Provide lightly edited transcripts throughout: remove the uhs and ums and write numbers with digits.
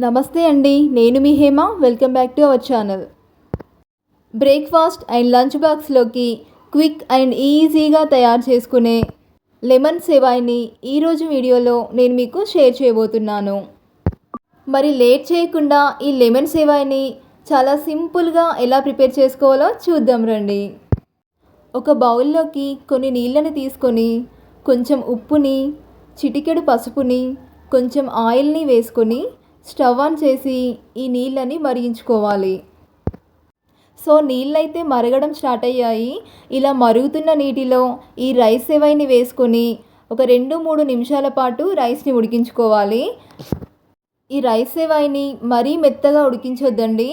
నమస్తే అండి, నేను మీ Hema. Welcome back to our channel. Breakfast and lunch బాక్స్లోకి క్విక్ అండ్ ఈజీగా తయారు చేసుకునే లెమన్ సేవాయిని ఈరోజు వీడియోలో నేను మీకు షేర్ చేయబోతున్నాను. మరి లేట్ చేయకుండా ఈ లెమన్ సేవాయిని చాలా సింపుల్గా ఎలా ప్రిపేర్ చేసుకోవాలో చూద్దాం రండి. ఒక బౌల్లోకి కొన్ని నీళ్ళని తీసుకొని కొంచెం ఉప్పుని, చిటికెడు పసుపుని, కొంచెం ఆయిల్ని వేసుకొని స్టవ్ ఆన్ చేసి ఈ నీళ్ళని మరిగించుకోవాలి. సో నీళ్ళైతే మరగడం స్టార్ట్ అయ్యాయి. ఇలా మరుగుతున్న నీటిలో ఈ రైస్ సేవైని వేసుకొని ఒక 2-3 నిమిషాల పాటు రైస్ని ఉడికించుకోవాలి. ఈ రైస్ సేవాయిని మరీ మెత్తగా ఉడికించొద్దండి.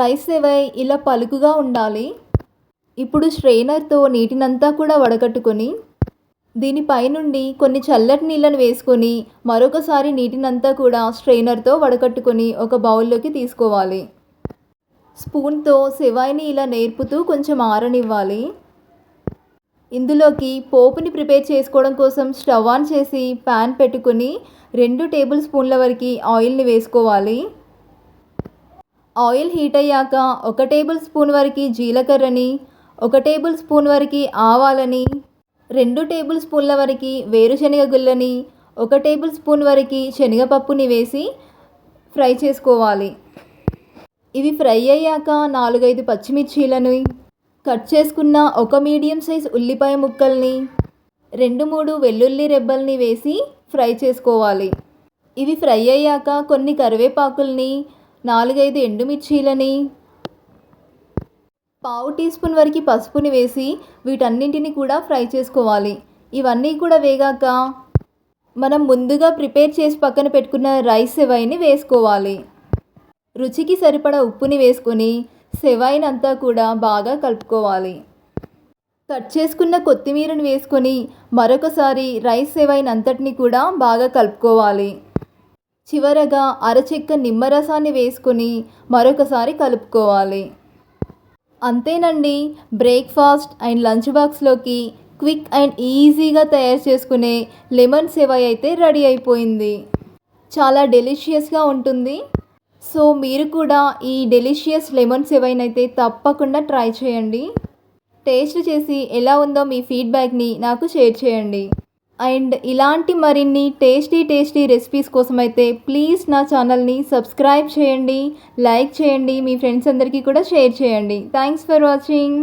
రైస్ సేవాయి ఇలా పలుకుగా ఉండాలి. ఇప్పుడు స్ట్రెయినర్తో నీటినంతా కూడా వడకట్టుకొని దీనిపై నుండి కొన్ని చల్లటి నీళ్ళను వేసుకొని మరొకసారి నీటినంతా కూడా స్ట్రెయినర్తో వడకట్టుకొని ఒక బౌల్లోకి తీసుకోవాలి. స్పూన్తో సేవాయిని ఇలా నేర్పుతూ కొంచెం ఆరనివ్వాలి. ఇందులోకి పోపుని ప్రిపేర్ చేసుకోవడం కోసం స్టవ్ ఆన్ చేసి ప్యాన్ పెట్టుకొని 2 టేబుల్ స్పూన్ల వరకు ఆయిల్ని వేసుకోవాలి. ఆయిల్ హీట్ అయ్యాక 1 టేబుల్ స్పూన్ వరకు జీలకర్రని, 1 టేబుల్ స్పూన్ వరకు ఆవాలని, 2 టేబుల్ స్పూన్ల వరకు వేరుశనగ గుళ్ళని, 1 టేబుల్ స్పూన్ వరకు శనగపప్పుని వేసి ఫ్రై చేసుకోవాలి. ఇవి ఫ్రై అయ్యాక 4-5 పచ్చిమిర్చీలను, కట్ చేసుకున్న 1 మీడియం సైజ్ ఉల్లిపాయ ముక్కల్ని, 2-3 వెల్లుల్లి రెబ్బల్ని వేసి ఫ్రై చేసుకోవాలి. ఇవి ఫ్రై అయ్యాక కొన్ని కరివేపాకుల్ని, 4-5 ఎండుమిర్చీలని, 1/2 టీ స్పూన్ వరకు పసుపుని వేసి వీటన్నింటిని కూడా ఫ్రై చేసుకోవాలి. ఇవన్నీ కూడా వేగాక మనం ముందుగా ప్రిపేర్ చేసి పక్కన పెట్టుకున్న రైస్ సేవాయిని వేసుకోవాలి. రుచికి సరిపడా ఉప్పుని వేసుకొని సేవాయిని అంతా కూడా బాగా కలుపుకోవాలి. కట్ చేసుకున్న కొత్తిమీరని వేసుకొని మరొకసారి రైస్ సేవాయిని అంతటిని కూడా బాగా కలుపుకోవాలి. చివరగా అరచెక్క నిమ్మరసాన్ని వేసుకొని మరొకసారి కలుపుకోవాలి. అంతేనండి, బ్రేక్ఫాస్ట్ అండ్ లంచ్ బాక్స్లోకి క్విక్ అండ్ ఈజీగా తయారు చేసుకునే లెమన్ సేవాయి అయితే రెడీ అయిపోయింది. చాలా డెలిషియస్గా ఉంటుంది. సో మీరు కూడా ఈ డెలిషియస్ లెమన్ సేవాయిని అయితే తప్పకుండా ట్రై చేయండి. టేస్ట్ చేసి ఎలా ఉందో మీ ఫీడ్బ్యాక్ని నాకు షేర్ చేయండి. అండ్ ఇలాంటి మరిన్ని టేస్టీ రెసిపీస్ కోసం అయితే ప్లీజ్ నా ఛానల్ని సబ్స్క్రైబ్ చేయండి, లైక్ చేయండి, మీ ఫ్రెండ్స్ అందరికీ కూడా షేర్ చేయండి. Thanks for watching.